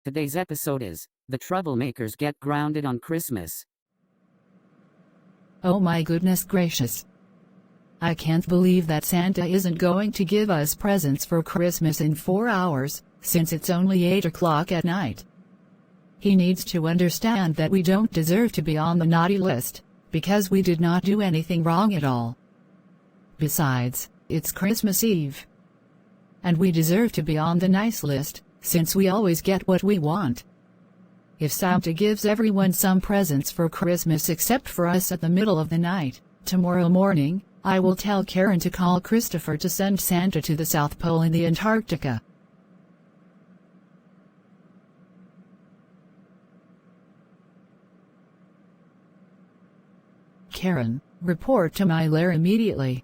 Today's episode is The Troublemakers Get Grounded on Christmas. Oh my goodness gracious. I can't believe that Santa isn't going to give us presents for Christmas in 4 hours, since it's only 8 o'clock at night. He needs to understand that we don't deserve to be on the naughty list, because we did not do anything wrong at all. Besides, it's Christmas Eve. And we deserve to be on the nice list, since we always get what we want. If Santa gives everyone some presents for Christmas except for us at the middle of the night, tomorrow morning, I will tell Karen to call Christopher to send Santa to the South Pole in the Antarctica. Karen, report to my lair immediately.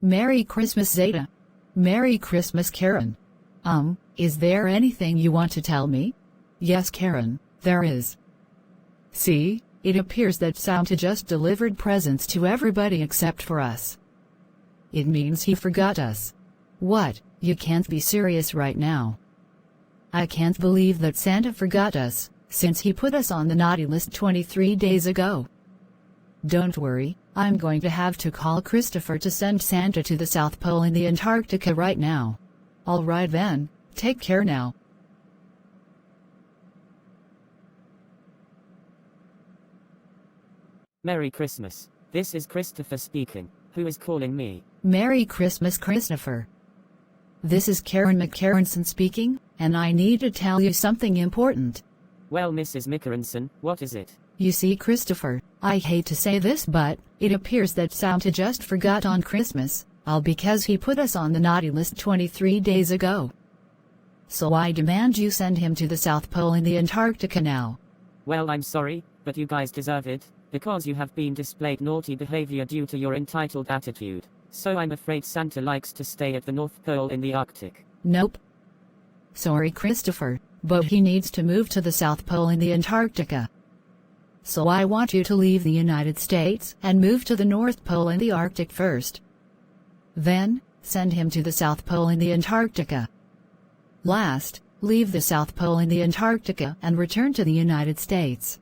Merry Christmas, Zeta. Merry Christmas, Karen. Is there anything you want to tell me? Yes, Karen, there is. See, it appears that Santa just delivered presents to everybody except for us. It means he forgot us. What? You can't be serious right now. I can't believe that Santa forgot us, since he put us on the naughty list 23 days ago. Don't worry, I'm going to have to call Christopher to send Santa to the South Pole in the Antarctica right now. Alright then, take care now. Merry Christmas. This is Christopher speaking. Who is calling me? Merry Christmas, Christopher. This is Karen McCarronson speaking, and I need to tell you something important. Well, Mrs. McCarronson, what is it? You see, Christopher, I hate to say this, but it appears that Santa just forgot on Christmas, all because he put us on the naughty list 23 days ago. So I demand you send him to the South Pole in the Antarctica now. Well, I'm sorry, but you guys deserve it, because you have been displayed naughty behavior due to your entitled attitude. So I'm afraid Santa likes to stay at the North Pole in the Arctic. Nope. Sorry, Christopher, but he needs to move to the South Pole in the Antarctica. So I want you to leave the United States and move to the North Pole in the Arctic first. Then, send him to the South Pole in the Antarctica. Last, leave the South Pole in the Antarctica and return to the United States.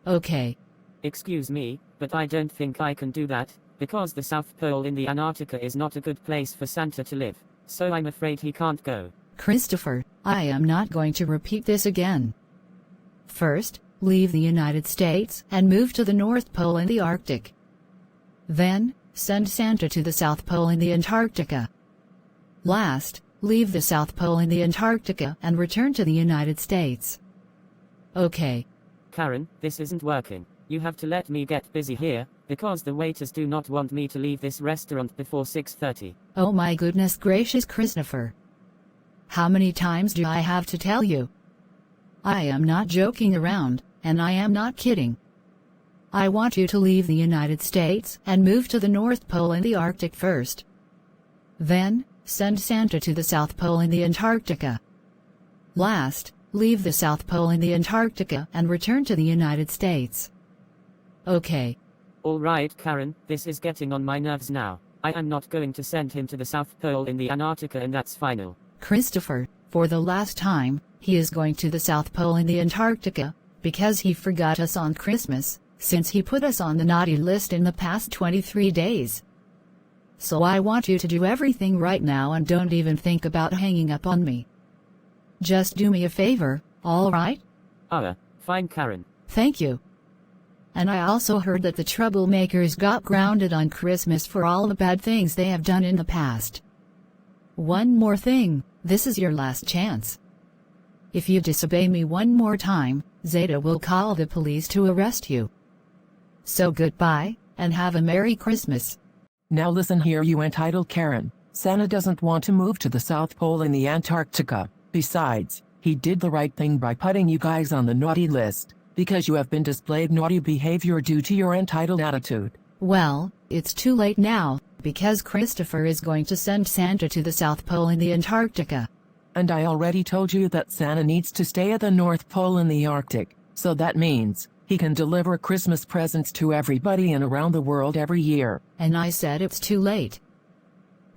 Okay. Excuse me, but I don't think I can do that, because the South Pole in the Antarctica is not a good place for Santa to live, so I'm afraid he can't go. Christopher, I am not going to repeat this again. First, leave the United States and move to the North Pole in the Arctic. Then, send Santa to the South Pole in the Antarctica. Last, leave the South Pole in the Antarctica and return to the United States. Okay. Karen, this isn't working. You have to let me get busy here, because the waiters do not want me to leave this restaurant before 6:30. Oh my goodness gracious, Christopher. How many times do I have to tell you? I am not joking around, and I am not kidding. I want you to leave the United States and move to the North Pole in the Arctic first. Then, send Santa to the South Pole in the Antarctica. Last, leave the South Pole in the Antarctica and return to the United States. Okay. Alright, Karen, this is getting on my nerves now. I am not going to send him to the South Pole in the Antarctica, and that's final. Christopher, for the last time, he is going to the South Pole in the Antarctica, because he forgot us on Christmas, since he put us on the naughty list in the past 23 days. So I want you to do everything right now and don't even think about hanging up on me. Just do me a favor, alright? Fine, Karen. Thank you. And I also heard that the Troublemakers got grounded on Christmas for all the bad things they have done in the past. One more thing, this is your last chance. If you disobey me one more time, Zeta will call the police to arrest you. So goodbye, and have a Merry Christmas. Now listen here, you entitled Karen. Santa doesn't want to move to the South Pole in the Antarctica. Besides, he did the right thing by putting you guys on the naughty list, because you have been displayed naughty behavior due to your entitled attitude. Well, it's too late now, because Christopher is going to send Santa to the South Pole in the Antarctica. And I already told you that Santa needs to stay at the North Pole in the Arctic, so that means he can deliver Christmas presents to everybody and around the world every year. And I said it's too late.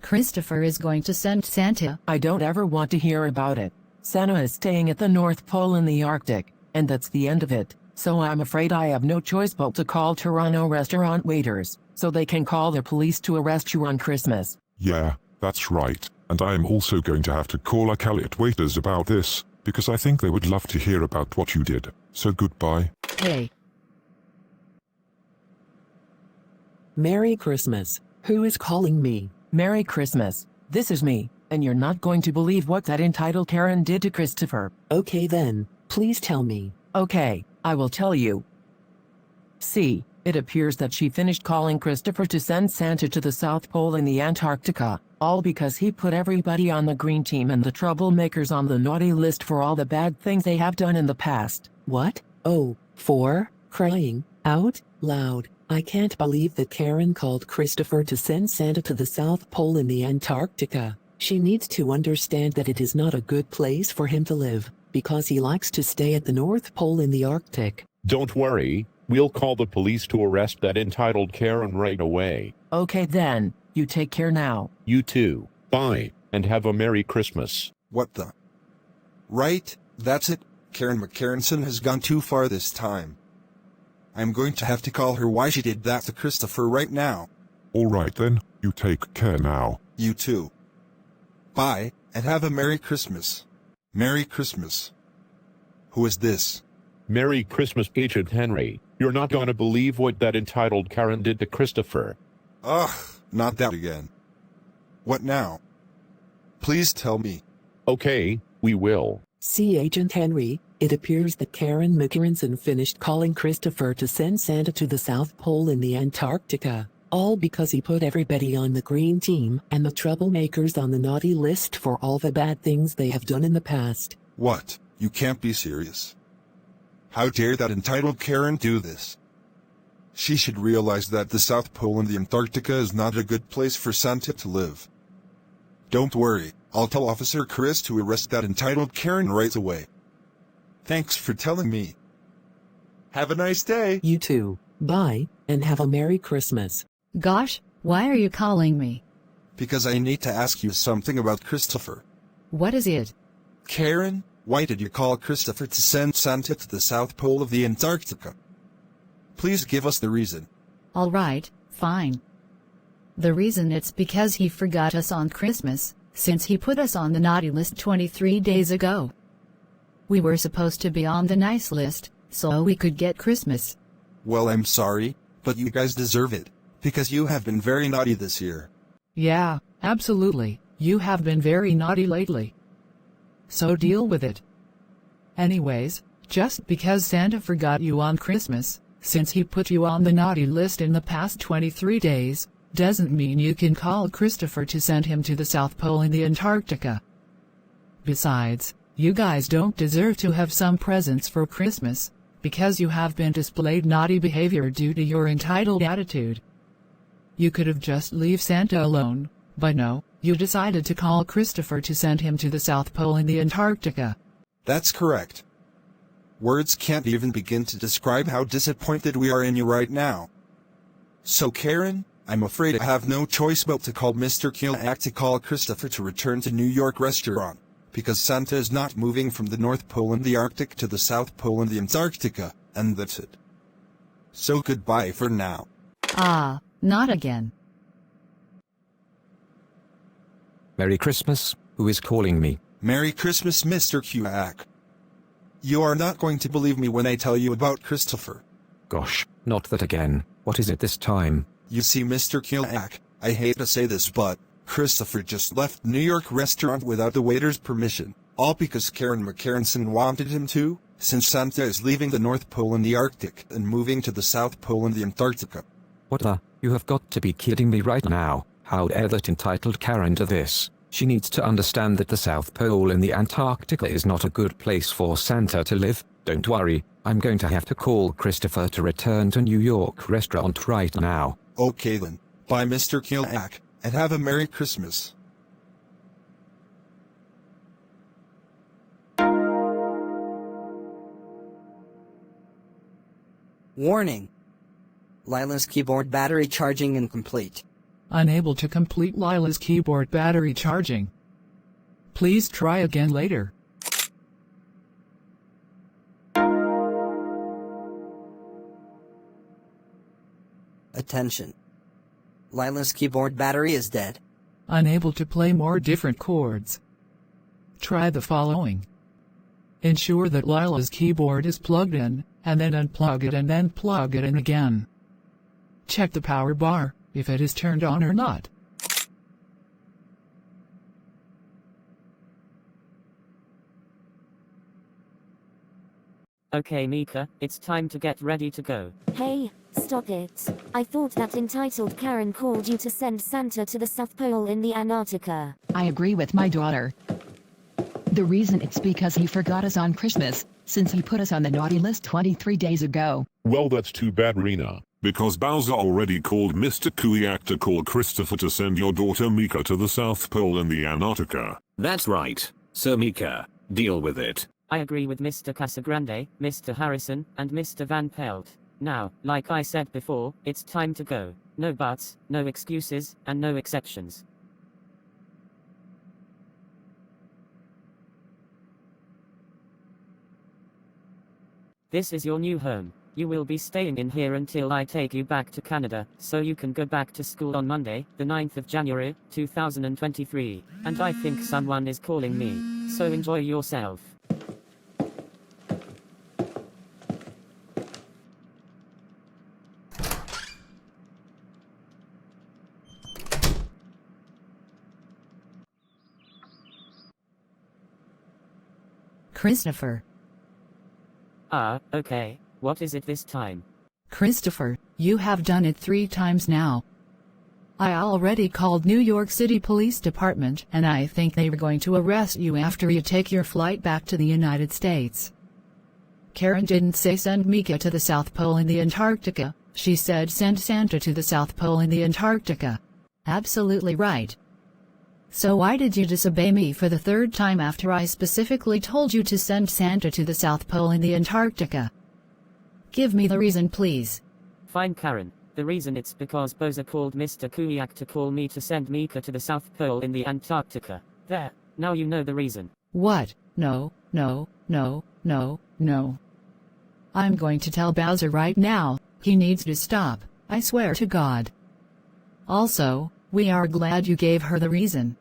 Christopher is going to send Santa. I don't ever want to hear about it. Santa is staying at the North Pole in the Arctic, and that's the end of it. So I'm afraid I have no choice but to call Toronto restaurant waiters, so they can call the police to arrest you on Christmas. Yeah, that's right. And I am also going to have to call Iqaluit waiters about this, because I think they would love to hear about what you did. So goodbye. Hey. Merry Christmas. Who is calling me? Merry Christmas. This is me, and you're not going to believe what that entitled Karen did to Christopher. Okay then, please tell me. Okay, I will tell you. See, it appears that she finished calling Christopher to send Santa to the South Pole in the Antarctica, all because he put everybody on the green team and the troublemakers on the naughty list for all the bad things they have done in the past. What? Oh, for crying out loud. I can't believe that Karen called Christopher to send Santa to the South Pole in the Antarctica. She needs to understand that it is not a good place for him to live, because he likes to stay at the North Pole in the Arctic. Don't worry, we'll call the police to arrest that entitled Karen right away. Okay then, you take care now. You too. Bye, and have a Merry Christmas. What the? Right, that's it. Karen McCarronson has gone too far this time. I'm going to have to call her why she did that to Christopher right now. Alright then, you take care now. You too. Bye, and have a Merry Christmas. Merry Christmas. Who is this? Merry Christmas, Agent Henry. You're not gonna believe what that entitled Karen did to Christopher. Ugh, not that again. What now? Please tell me. Okay, we will. See, Agent Henry, it appears that Karen McCarronson finished calling Christopher to send Santa to the South Pole in the Antarctica, all because he put everybody on the green team and the troublemakers on the naughty list for all the bad things they have done in the past. What? You can't be serious. How dare that entitled Karen do this? She should realize that the South Pole in the Antarctica is not a good place for Santa to live. Don't worry, I'll tell Officer Chris to arrest that entitled Karen right away. Thanks for telling me. Have a nice day. You too. Bye, and have a Merry Christmas. Gosh, why are you calling me? Because I need to ask you something about Christopher. What is it? Karen, why did you call Christopher to send Santa to the South Pole of the Antarctica? Please give us the reason. All right, fine. The reason it's because he forgot us on Christmas, since he put us on the naughty list 23 days ago. We were supposed to be on the nice list, so we could get Christmas. Well, I'm sorry, but you guys deserve it, because you have been very naughty this year. Yeah, absolutely. You have been very naughty lately. So deal with it. Anyways, just because Santa forgot you on Christmas, since he put you on the naughty list in the past 23 days, doesn't mean you can call Christopher to send him to the South Pole in the Antarctica. Besides, you guys don't deserve to have some presents for Christmas, because you have been displayed naughty behavior due to your entitled attitude. You could have just leave Santa alone, but no, you decided to call Christopher to send him to the South Pole in the Antarctica. That's correct. Words can't even begin to describe how disappointed we are in you right now. So Karen, I'm afraid I have no choice but to call Mr. Kuiack to call Christopher to return to New York restaurant, because Santa is not moving from the North Pole in the Arctic to the South Pole in the Antarctica, and that's it. So goodbye for now. Ah, not again. Merry Christmas, who is calling me? Merry Christmas, Mr. Kuiack. You are not going to believe me when I tell you about Christopher. Gosh, not that again. What is it this time? You see, Mr. Kuiack, I hate to say this, but Christopher just left New York restaurant without the waiter's permission, all because Karen McCarronson wanted him to, since Santa is leaving the North Pole in the Arctic and moving to the South Pole in the Antarctica. What the? You have got to be kidding me right now. How dare that entitled Karen do this? She needs to understand that the South Pole in the Antarctica is not a good place for Santa to live. Don't worry, I'm going to have to call Christopher to return to New York restaurant right now. Okay then, bye Mr. Kuiack, and have a Merry Christmas. Warning! Lyla's keyboard battery charging incomplete. Unable to complete Lila's keyboard battery charging. Please try again later. Attention. Lila's keyboard battery is dead. Unable to play more different chords. Try the following. Ensure that Lila's keyboard is plugged in, and then unplug it and then plug it in again. Check the power bar, if it is turned on or not. Okay Mika, it's time to get ready to go. Hey, stop it. I thought that entitled Karen called you to send Santa to the South Pole in the Antarctica. I agree with my daughter. The reason it's because he forgot us on Christmas, since he put us on the naughty list 23 days ago. Well, that's too bad, Rena. Because Bowser already called Mr. Kuiack to call Christopher to send your daughter Mika to the South Pole in the Antarctica. That's right. So Mika, deal with it. I agree with Mr. Casagrande, Mr. Harrison, and Mr. Van Pelt. Now, like I said before, it's time to go. No buts, no excuses, and no exceptions. This is your new home. You will be staying in here until I take you back to Canada, so you can go back to school on Monday, the 9th of January, 2023. And I think someone is calling me. So enjoy yourself. Christopher. Okay. What is it this time? Christopher, you have done it 3 times now. I already called New York City Police Department and I think they were going to arrest you after you take your flight back to the United States. Karen didn't say send Mika to the South Pole in the Antarctica, she said send Santa to the South Pole in the Antarctica. Absolutely right. So why did you disobey me for the 3rd time after I specifically told you to send Santa to the South Pole in the Antarctica? Give me the reason, please. Fine, Karen. The reason it's because Bowser called Mr. Kuiack to call me to send Mika to the South Pole in the Antarctica. There. Now you know the reason. What? No, no, no, no, no. I'm going to tell Bowser right now. He needs to stop. I swear to God. Also, we are glad you gave her the reason.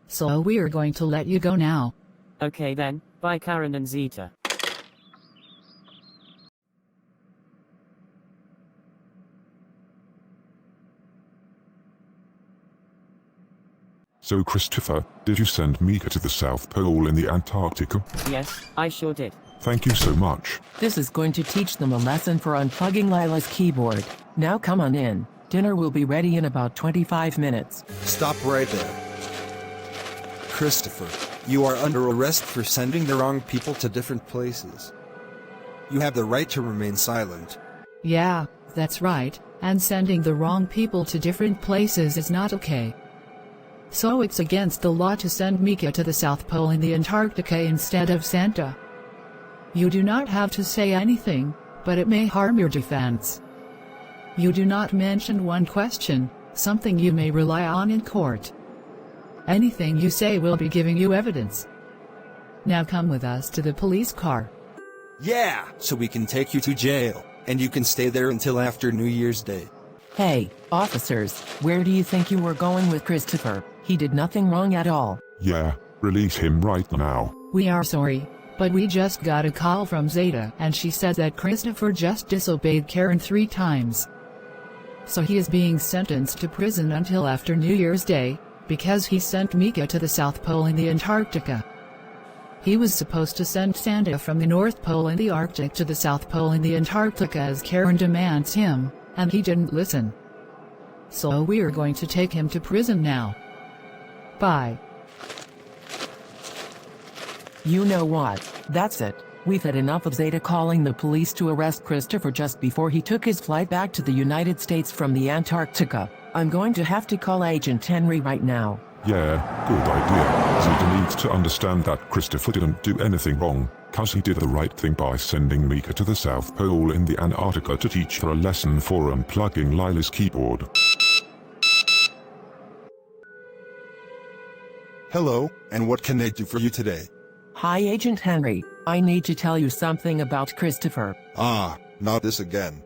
So we're going to let you go now. Okay then, bye Karen and Zeta. So Christopher, did you send Mika to the South Pole in the Antarctica? Yes, I sure did. Thank you so much. This is going to teach them a lesson for unplugging Lila's keyboard. Now come on in. Dinner will be ready in about 25 minutes. Stop right there. Christopher, you are under arrest for sending the wrong people to different places. You have the right to remain silent. Yeah, that's right, and sending the wrong people to different places is not okay. So it's against the law to send Mika to the South Pole in the Antarctica instead of Santa. You do not have to say anything, but it may harm your defense. You do not mention one question, something you may rely on in court. Anything you say will be giving you evidence. Now come with us to the police car. Yeah, so we can take you to jail, and you can stay there until after New Year's Day. Hey, officers, where do you think you were going with Christopher? He did nothing wrong at all. Yeah, release him right now. We are sorry, but we just got a call from Zeta and she said that Christopher just disobeyed Karen 3 times. So he is being sentenced to prison until after New Year's Day, because he sent Mika to the South Pole in the Antarctica. He was supposed to send Santa from the North Pole in the Arctic to the South Pole in the Antarctica as Karen demands him, and he didn't listen. So we are going to take him to prison now. Bye. You know what? That's it. We've had enough of Zeta calling the police to arrest Christopher just before he took his flight back to the United States from the Antarctica. I'm going to have to call Agent Henry right now. Yeah, good idea. Zeta needs to understand that Christopher didn't do anything wrong, cause he did the right thing by sending Mika to the South Pole in the Antarctica to teach her a lesson for unplugging Lila's keyboard. Hello, and what can I do for you today? Hi, Agent Henry. I need to tell you something about Christopher. Ah, not this again.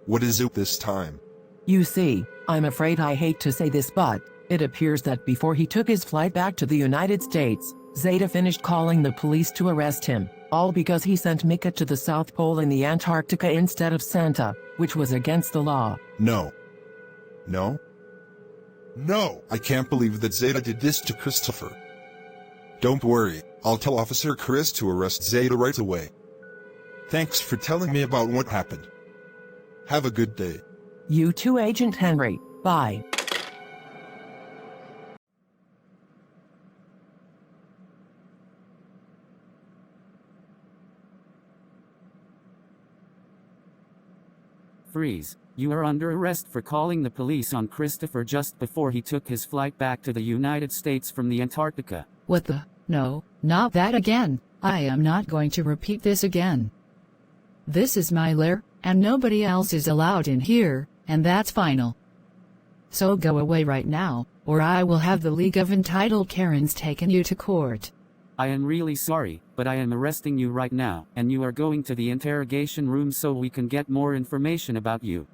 What is it this time? You see, I'm afraid I hate to say this, but it appears that before he took his flight back to the United States, Zeta finished calling the police to arrest him, all because he sent Mika to the South Pole in the Antarctica instead of Santa, which was against the law. No. No? No! I can't believe that Zeta did this to Christopher. Don't worry, I'll tell Officer Chris to arrest Zeta right away. Thanks for telling me about what happened. Have a good day. You too, Agent Henry. Bye. Freeze. You are under arrest for calling the police on Christopher just before he took his flight back to the United States from the Antarctica. What the? No, not that again. I am not going to repeat this again. This is my lair, and nobody else is allowed in here, and that's final. So go away right now, or I will have the League of Entitled Karens taken you to court. I am really sorry, but I am arresting you right now, and you are going to the interrogation room so we can get more information about you.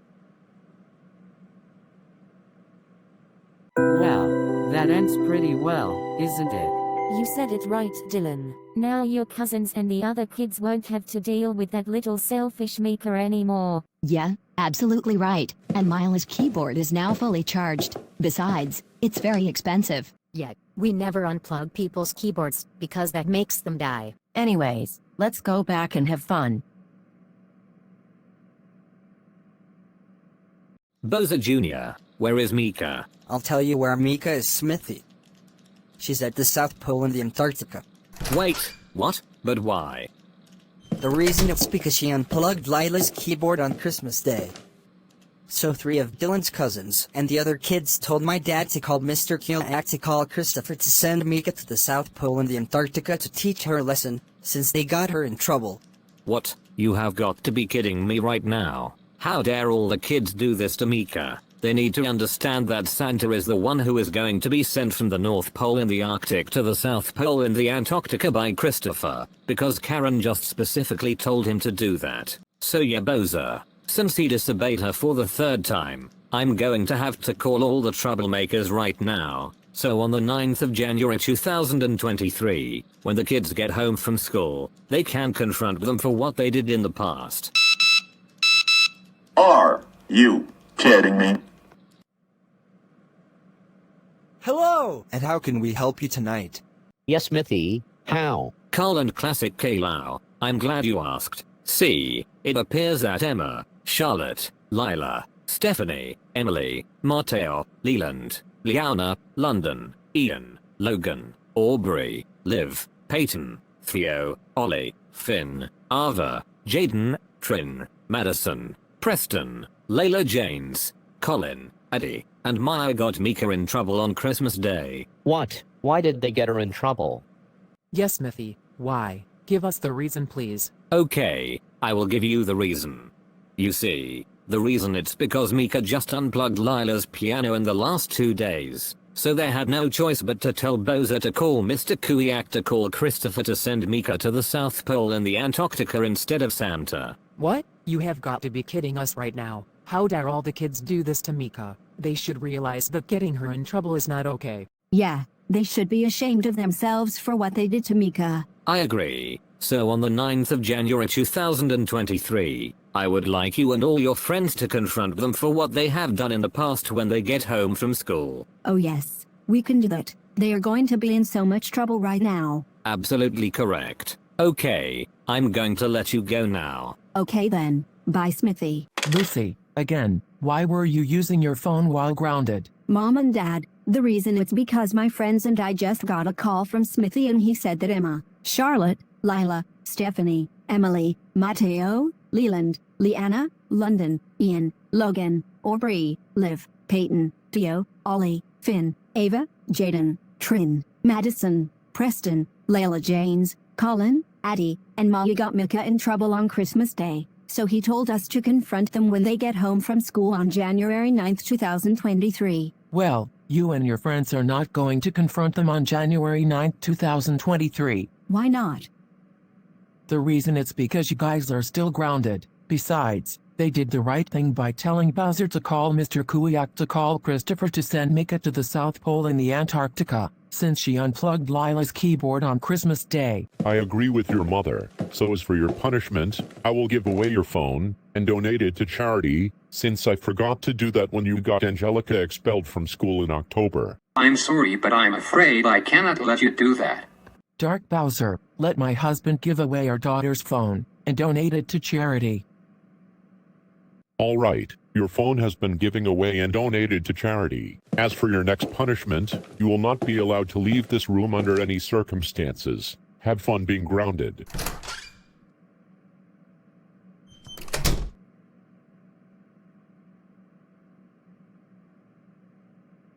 Wow, that ends pretty well, isn't it? You said it right, Dylan. Now your cousins and the other kids won't have to deal with that little selfish Mika anymore. Yeah, absolutely right. And Lyla's keyboard is now fully charged. Besides, it's very expensive. Yeah, we never unplug people's keyboards because that makes them die. Anyways, let's go back and have fun. Bowser Jr., where is Mika? I'll tell you where Mika is Smithy. She's at the South Pole in the Antarctica. Wait, what? But why? The reason is because she unplugged Lyla's keyboard on Christmas Day. So 3 of Dylan's cousins and the other kids told my dad to call Mr. Kuiack to call Christopher to send Mika to the South Pole in the Antarctica to teach her a lesson, since they got her in trouble. What? You have got to be kidding me right now. How dare all the kids do this to Mika? They need to understand that Santa is the one who is going to be sent from the North Pole in the Arctic to the South Pole in the Antarctica by Christopher, because Karen just specifically told him to do that. So yeah, Bowser, since he disobeyed her for the 3rd time, I'm going to have to call all the troublemakers right now. So on the 9th of January 2023, when the kids get home from school, they can confront them for what they did in the past. Are you kidding me? Hello! And how can we help you tonight? Yes, Smithy. How? Carl and Classic K-Lau, I'm glad you asked. See, it appears that Emma, Charlotte, Lyla, Stephanie, Emily, Mateo, Leland, Leanna, London, Ian, Logan, Aubrey, Liv, Peyton, Theo, Ollie, Finn, Ava, Jaden, Trin, Madison, Preston, Layla Janes, Colin, Eddie, and Maya got Mika in trouble on Christmas Day. What? Why did they get her in trouble? Yes, Smithy. Why? Give us the reason, please. Okay, I will give you the reason. You see, the reason it's because Mika just unplugged Lyla's piano in the last 2 days, so they had no choice but to tell Bowser to call Mr. Kuiack to call Christopher to send Mika to the South Pole in the Antarctica instead of Santa. What? You have got to be kidding us right now. How dare all the kids do this to Mika? They should realize that getting her in trouble is not okay. Yeah, they should be ashamed of themselves for what they did to Mika. I agree. So on the 9th of January 2023, I would like you and all your friends to confront them for what they have done in the past when they get home from school. Oh yes, we can do that. They are going to be in so much trouble right now. Absolutely correct. Okay, I'm going to let you go now. Okay then, bye Smithy. Lucy, again, why were you using your phone while grounded? Mom and Dad, the reason it's because my friends and I just got a call from Smithy and he said that Emma, Charlotte, Lyla, Stephanie, Emily, Mateo, Leland, Leanna, London, Ian, Logan, Aubrey, Liv, Peyton, Theo, Ollie, Finn, Ava, Jaden, Trin, Madison, Preston, Layla Janes, Colin, Addie, and Maya got Mika in trouble on Christmas Day, so he told us to confront them when they get home from school on January 9th, 2023. Well, You and your friends are not going to confront them on January 9, 2023. Why not? The reason it's because you guys are still grounded. Besides, they did the right thing by telling Bowser to call Mr. Kuiack to call Christopher to send Mika to the South Pole in the Antarctica, since she unplugged Lyla's keyboard on Christmas Day. I agree with your mother. So as for your punishment, I will give away your phone and donate it to charity, since I forgot to do that when you got Angelica expelled from school in October. I'm sorry, but I'm afraid I cannot let you do that. Dark Bowser, let my husband give away our daughter's phone and donate it to charity. All right, your phone has been given away and donated to charity. As for your next punishment, you will not be allowed to leave this room under any circumstances. Have fun being grounded.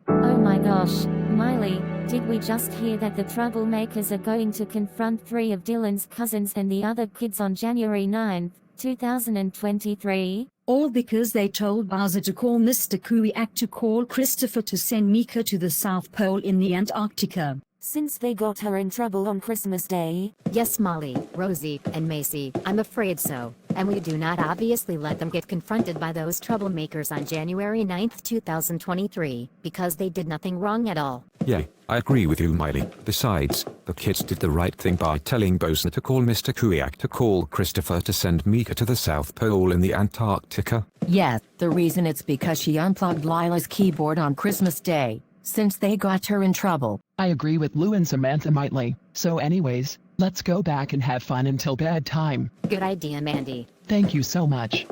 Oh my gosh, Miley, did we just hear that the Troublemakers are going to confront 3 of Dylan's cousins and the other kids on January 9, 2023? All because they told Bowser to call Mr. Kuiack to call Christopher to send Mika to the South Pole in the Antarctica. Since they got her in trouble on Christmas Day? Yes, Molly, Rosie, and Macy, I'm afraid so. And we do not obviously let them get confronted by those troublemakers on January 9th, 2023, because they did nothing wrong at all. Yeah, I agree with you, Miley. Besides, the kids did the right thing by telling Bowser to call Mr. Kuiack to call Christopher to send Mika to the South Pole in the Antarctica. Yeah, the reason it's because she unplugged Lyla's keyboard on Christmas Day, since they got her in trouble. I agree with Lou and Samantha Miley. So anyways, let's go back and have fun until bedtime. Good idea, Mandy. Thank you so much.